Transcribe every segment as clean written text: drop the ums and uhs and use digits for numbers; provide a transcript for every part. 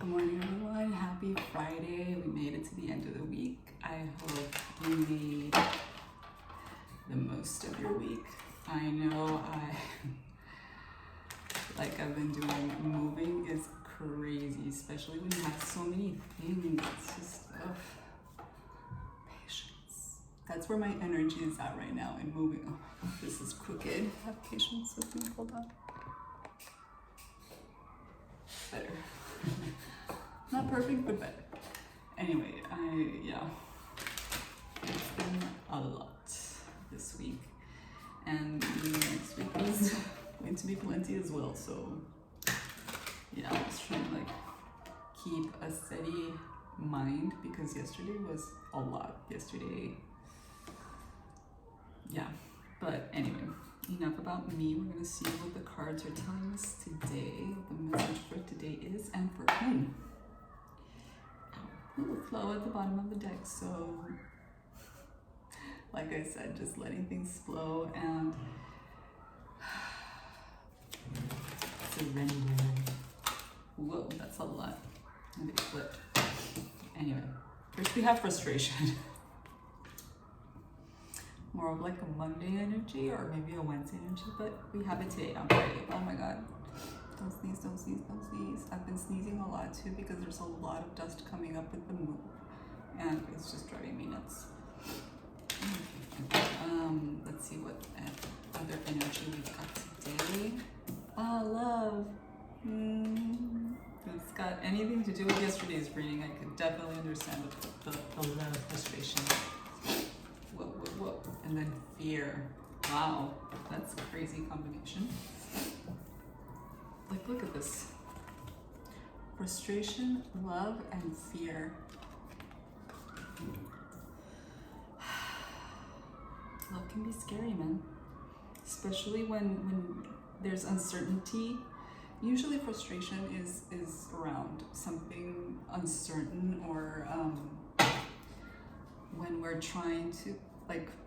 Good morning, everyone. Happy Friday. We made it to the end of the week. I hope you made the most of your week. I know I've been doing, moving is crazy, especially when you have so many things. It's just, patience. That's where my energy is at right now in moving. Oh my God, this is crooked. Have patience with me, hold on. Better. Not perfect, but better. Anyway, it's been a lot this week, and next week is going to be plenty as well. So yeah, I'm just trying to keep a steady mind because yesterday was a lot. But anyway, enough about me. We're gonna see what the cards are telling us today. The message for today is, and for whom. Ooh, flow at the bottom of the deck. So, like I said, just letting things flow and surrender. Whoa, that's a lot. And they flipped. Anyway, first we have frustration. More of like a Monday energy or maybe a Wednesday energy, but we have it today on Friday. Oh my God. Don't sneeze, don't sneeze, don't sneeze. I've been sneezing a lot too because there's a lot of dust coming up with the move and it's just driving me nuts. Let's see what other energy we've got today. Love. If it's got anything to do with yesterday's reading, I could definitely understand the love frustration. Whoa. And then fear. Wow, that's a crazy combination. Look at this. Frustration, love, and fear. Love can be scary, man. Especially when there's uncertainty. Usually frustration is around something uncertain or when we're trying to,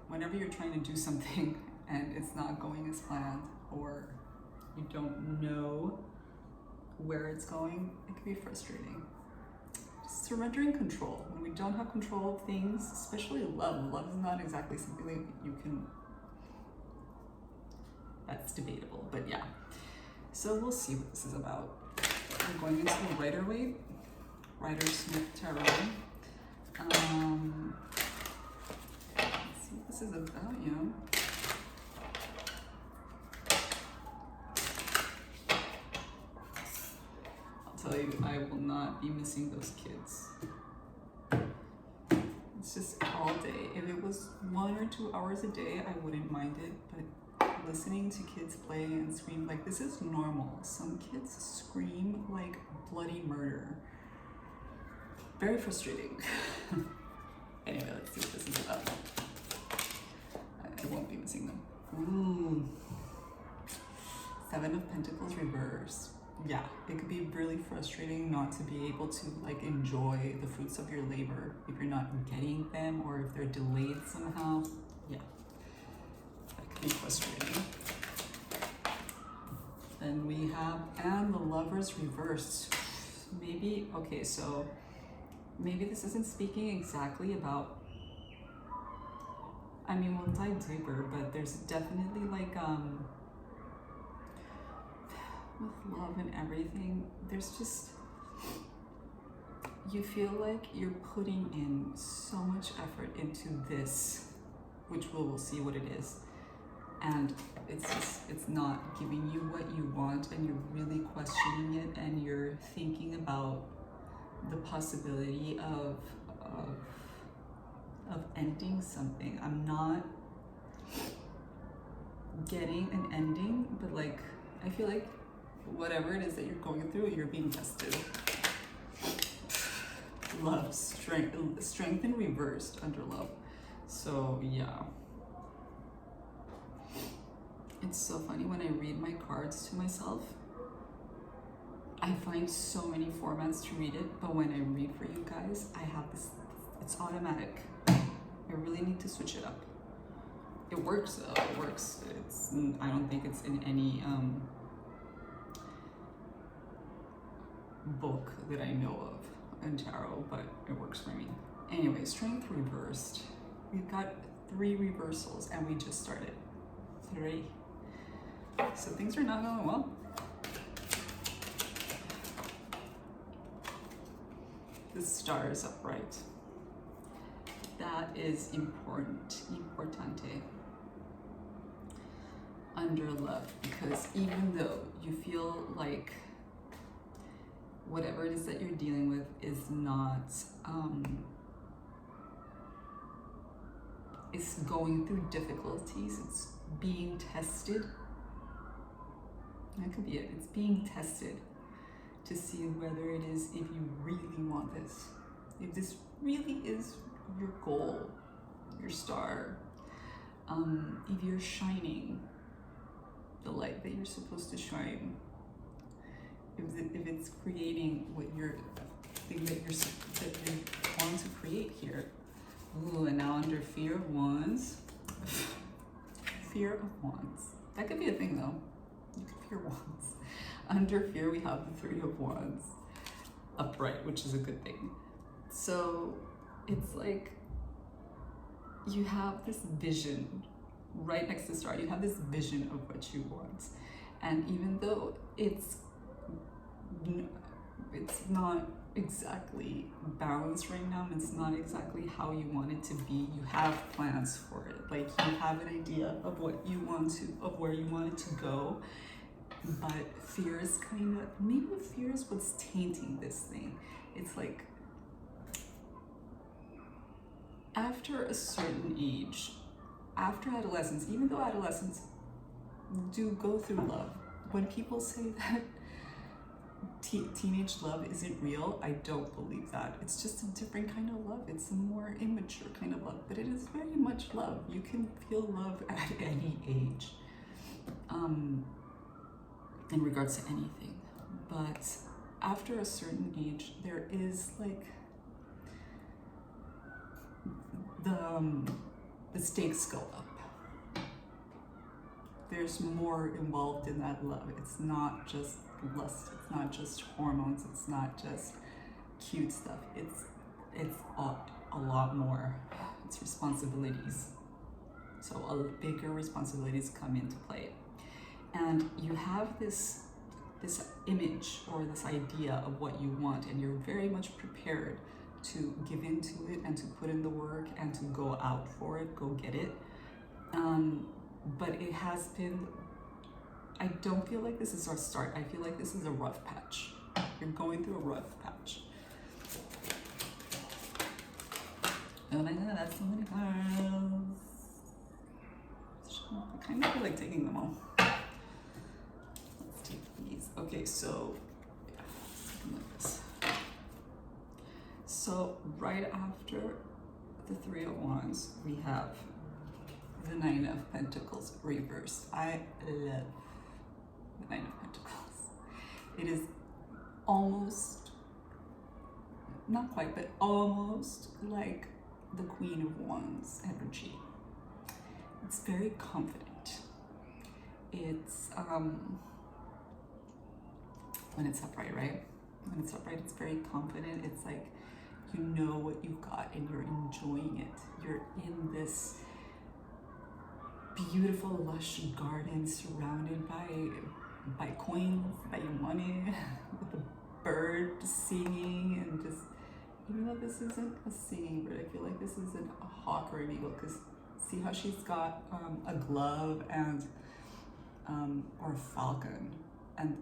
whenever you're trying to do something and it's not going as planned or you don't know where it's going, it can be frustrating. Surrendering control. When we don't have control of things, especially love. Love is not exactly something that you can, that's debatable, but yeah. So we'll see what this is about. I'm going into the Rider-Smith Tarot. Let's see what this is about, I'll tell you, I will not be missing those kids. It's just all day. If it was 1 or 2 hours a day, I wouldn't mind it, but listening to kids play and scream, this is normal. Some kids scream like bloody murder. Very frustrating. Anyway, let's see what this is about. I won't be missing them. Ooh. 7 of Pentacles reverse. Yeah, it could be really frustrating not to be able to enjoy the fruits of your labor if you're not getting them or if they're delayed somehow. Yeah, that could be frustrating. Then we have, and the Lovers reversed. Maybe, okay, so maybe this isn't speaking exactly about, we'll dive deeper, but there's definitely with love and everything, there's just, you feel like you're putting in so much effort into this, which we'll see what it is. And it's not giving you what you want, and you're really questioning it, and you're thinking about the possibility of ending something. I'm not getting an ending, but I feel like whatever it is that you're going through, you're being tested. Love, strength and reversed under love. So yeah. It's so funny when I read my cards to myself. I find so many formats to read it, but when I read for you guys, I have this, it's automatic. I really need to switch it up. It works though, it works. I don't think it's in any book that I know of in tarot, but it works for me. Anyway, strength reversed. We've got 3 reversals and we just started. 3. So things are not going well. The star is upright. That is important, importante, under love, because even though you feel like whatever it is that you're dealing with is not, it's going through difficulties, it's being tested. That could be it. It's being tested to see whether it is, if you really want this, if this really is your goal, your star, if you're shining the light that you're supposed to shine, if it's creating what you're thing that you want to create here. Ooh, and now under fear of wands. Fear of wands. That could be a thing though. You could fear wands. Under fear we have the 3 of wands upright, which is a good thing. So it's like you have this vision right next to the star. You have this vision of what you want, and even though it's not exactly balanced right now, and it's not exactly how you want it to be, you have plans for it. Like you have an idea of what you want to, of where you want it to go, but fear is kind of, maybe fear is what's tainting this thing. It's like after a certain age, after adolescence, even though adolescents do go through love, when people say that teenage love isn't real, I don't believe that. It's just a different kind of love. It's a more immature kind of love, but it is very much love. You can feel love at any age, in regards to anything. But after a certain age, there is like the stakes go up. There's more involved in that love. It's not just lust, it's not just hormones, it's not just cute stuff. It's a lot more. It's responsibilities. So bigger responsibilities come into play. And you have this image or this idea of what you want, and you're very much prepared to give into it and to put in the work and to go out for it, go get it. But it has been, I don't feel like this is our start. I feel like this is a rough patch. You're going through a rough patch. Oh my god, that's so many cards. I kind of feel like taking them all. Let's take these. Okay, so yeah, something like this. So right after the 3 of Wands, we have the 9 of Pentacles reversed. I love the 9 of Pentacles. It is almost, not quite, but almost like the Queen of Wands energy. It's very confident. It's, when it's upright, right? When it's upright, it's very confident. It's like, you know what you've got and you're enjoying it. You're in this beautiful, lush garden surrounded by coins, by money, with a bird singing, and just, even though this isn't a singing bird, I feel like this isn't a hawk or an eagle, because see how she's got a glove and or a falcon, and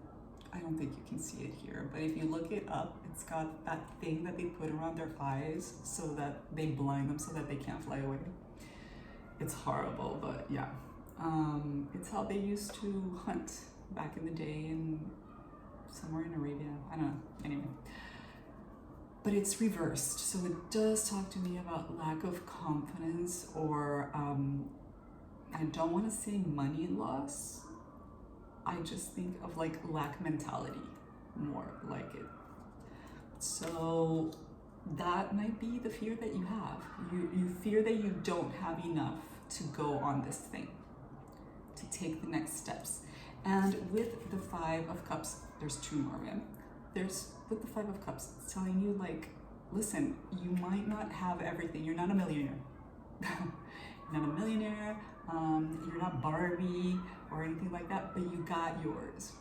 I don't think you can see it here, but if you look it up, it's got that thing that they put around their eyes so that they blind them so that they can't fly away. It's horrible, but yeah. It's how they used to hunt back in the day in somewhere in Arabia. I don't know, anyway. But it's reversed, so it does talk to me about lack of confidence, or I don't want to say money loss. I just think of like lack mentality, more like it. So that might be the fear that you have. You fear that you don't have enough to go on this thing, to take the next steps. And with the 5 of Cups, there's 2 more, right? there's, with the Five of Cups, it's telling you like, listen, you might not have everything. You're not a millionaire. You're not a millionaire. You're not Barbie or anything like that, but you got yours.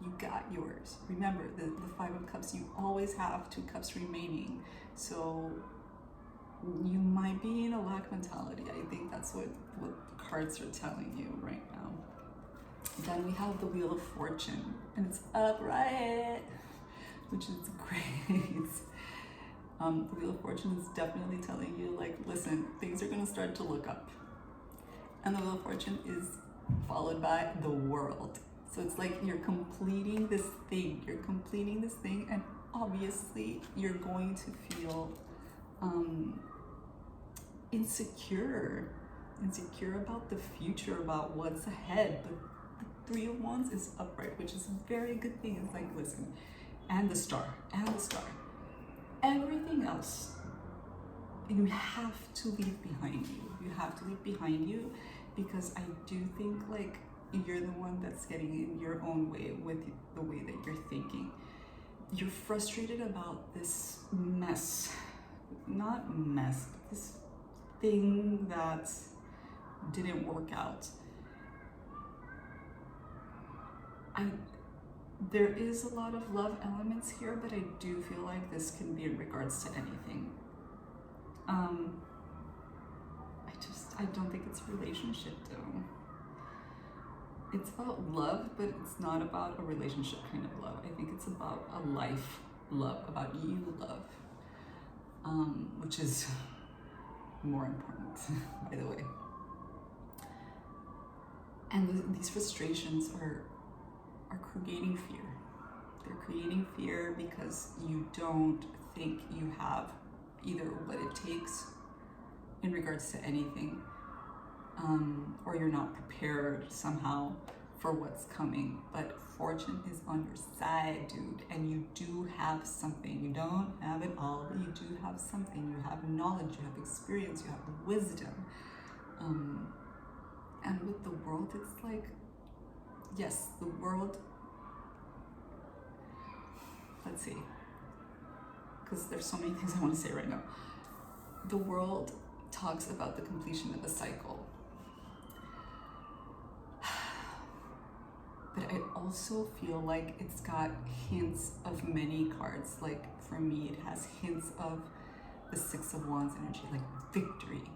You got yours. Remember, the Five of Cups, you always have 2 cups remaining. So you might be in a lack mentality. I think that's what cards are telling you right now. Then we have the Wheel of Fortune, and it's upright, which is great. The Wheel of Fortune is definitely telling you, like, listen, things are going to start to look up. And the Wheel of Fortune is followed by the World. So it's like you're completing this thing. You're completing this thing, and obviously you're going to feel insecure about the future, about what's ahead. But the Three of Wands is upright, which is a very good thing. It's like, listen, and the Star. Everything else, you have to leave behind you. You have to leave behind you, because I do think like you're the one that's getting in your own way with the way that you're thinking. You're frustrated about this mess, not mess, but this thing that didn't work out. There is a lot of love elements here, but I do feel like this can be in regards to anything. I don't think it's a relationship though. It's about love, but it's not about a relationship kind of love. I think it's about a life love, about you love, which is more important, by the way. And these frustrations are creating fear. They're creating fear because you don't think you have either what it takes in regards to anything, or you're not prepared somehow for what's coming. But fortune is on your side, dude, and you do have something. You don't have it all, but you do have something. You have knowledge, you have experience, you have wisdom. And with the World, it's like, yes, the World, let's see, because there's so many things I want to say right now. The World talks about the completion of a cycle. But I also feel like it's got hints of many cards. Like for me, it has hints of the Six of Wands energy, like victory.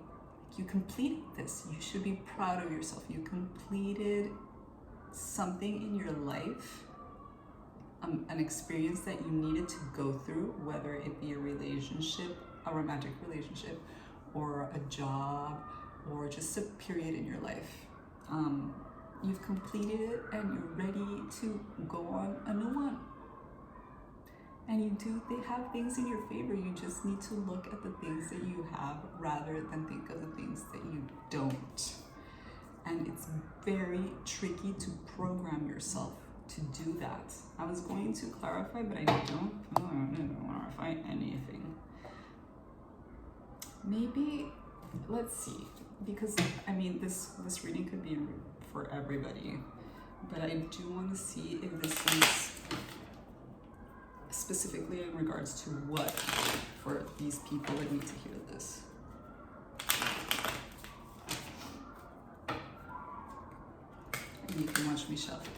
You completed this. You should be proud of yourself. You completed something in your life, an experience that you needed to go through, whether it be a relationship, a romantic relationship, or a job, or just a period in your life. You've completed it and you're ready to go on a new one. And they have things in your favor. You just need to look at the things that you have rather than think of the things that you don't. And it's very tricky to program yourself to do that. I was going to clarify, but I don't clarify anything. Maybe, let's see, because I mean, this reading could be for everybody, but I do want to see if this is specifically in regards to what for these people that need to hear this. And you can watch me shuffle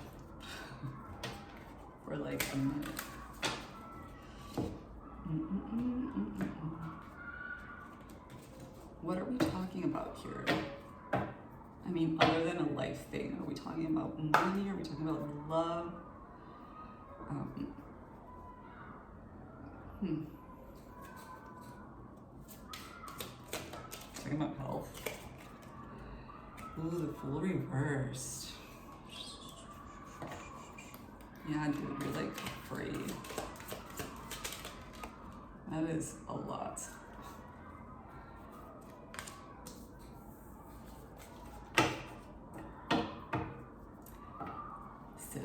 for like a minute. What are we talking about here? I mean, other than a life thing, are we talking about money? Are we talking about love? Talking about health. Ooh, the Fool reversed. Yeah, dude, you're like afraid. That is a lot. So,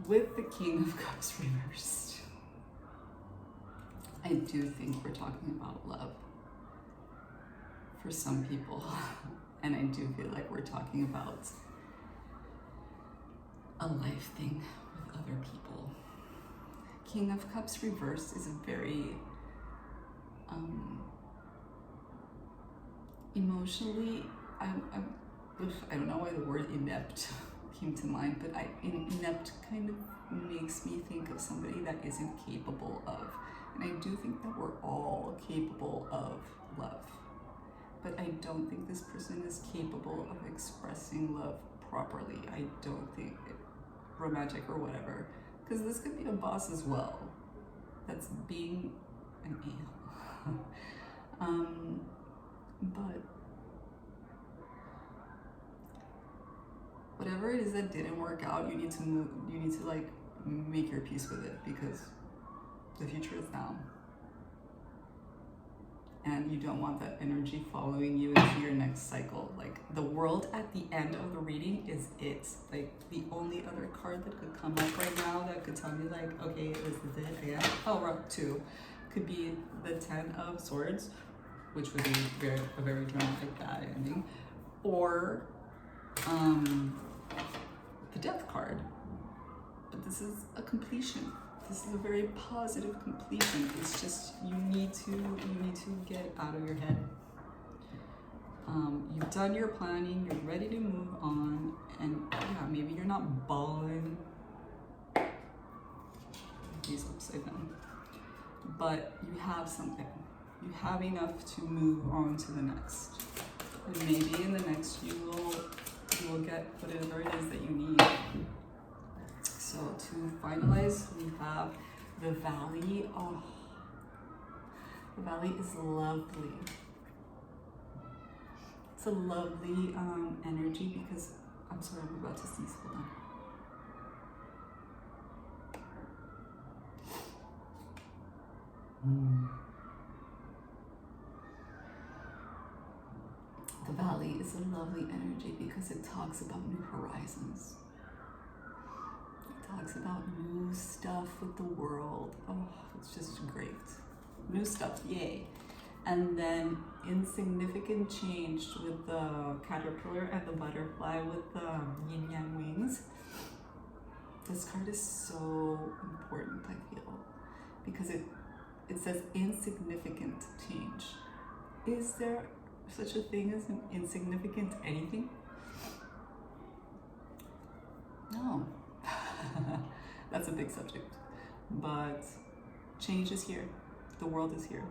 with the King of Cups reversed, I do think we're talking about love for some people. And I do feel like we're talking about a life thing with other people. King of Cups reversed is a very emotionally, I don't know why the word inept came to mind, but inept kind of makes me think of somebody that isn't capable of. And I do think that we're all capable of love. But I don't think this person is capable of expressing love properly. I don't think romantic or whatever. Because this could be a boss as well. That's being an ale. But whatever it is that didn't work out, you need to move, you need to like make your peace with it, because the future is now. And you don't want that energy following you into your next cycle. Like the world at the end of the reading is it. Like the only other card that could come up right now that could tell me like, okay, this is it again. Oh, we're up 2. Could be the 10 of Swords, which would be a very dramatic bad ending. Or the Death card. But this is a completion. This is a very positive completion. It's just you need to get out of your head. You've done your planning, you're ready to move on, and yeah, maybe you're not bawling. These upside down. But you have something. You have enough to move on to the next. And maybe in the next you will get whatever it is that you need. So to finalize, we have the Valley. Oh, the Valley is lovely. It's a lovely energy because, I'm sorry, I'm about to sneeze, hold on. The Valley is a lovely energy because it talks about new horizons. Talks about new stuff with the world. Oh, it's just great. New stuff, yay. And then insignificant change with the caterpillar and the butterfly with the yin yang wings. This card is so important, I feel, because it says insignificant change. Is there such a thing as an insignificant anything? No. That's a big subject, but change is here. The world is here.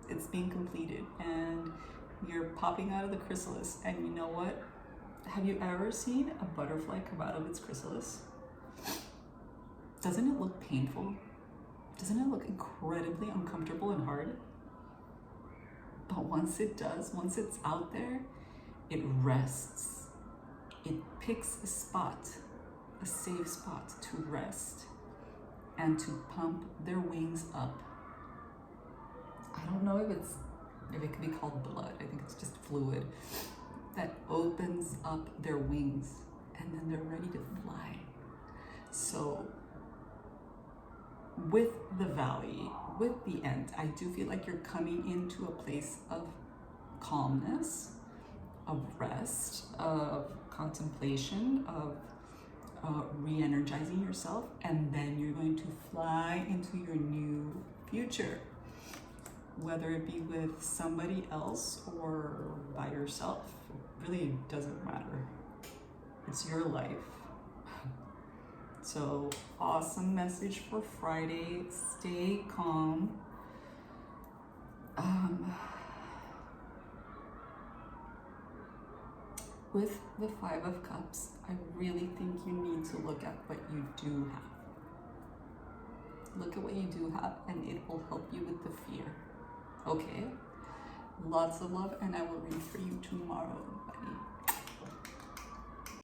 It's being completed, and you're popping out of the chrysalis. And you know what? Have you ever seen a butterfly come out of its chrysalis? Doesn't it look painful? Doesn't it look incredibly uncomfortable and hard? But once it does, once it's out there, it rests. It picks a spot, a safe spot to rest and to pump their wings up. I don't know if it could be called blood. I think it's just fluid that opens up their wings, and then they're ready to fly. So with the Valley, with the end, I do feel like you're coming into a place of calmness, of rest, of contemplation, of re-energizing yourself, and then you're going to fly into your new future, whether it be with somebody else or by yourself. It really doesn't matter. It's your life. So awesome message for Friday. Stay calm. With the 5 of Cups, I really think you need to look at what you do have. Look at what you do have, and it will help you with the fear. Okay? Lots of love, and I will read for you tomorrow, buddy.